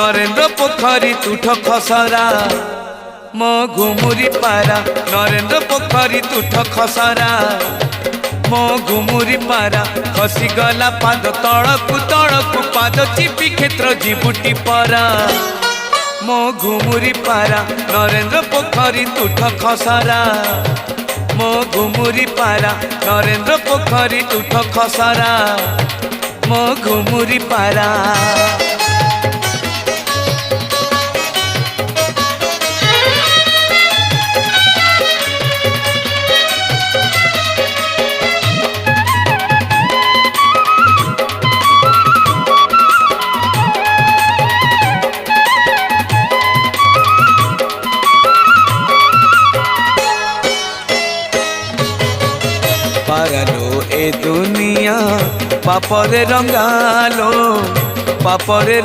नरेंद्र पोखरी तुठ खसरा मो घुमुरी पारा नरेंद्र पोखरी तुठ खसरा मो घुमुरी पारा खसी गला पाद तड़कू पाद चिपी क्षेत्र जीवुटी परा मो घुमुरी पारा नरेंद्र पोखरी तुठ खसरा मो घुमुरी पारा नरेंद्र पोखरी तुठ खसरा मो घुमुरी पारा। पारालो ए दुनिया पापरे रंगालो पापरे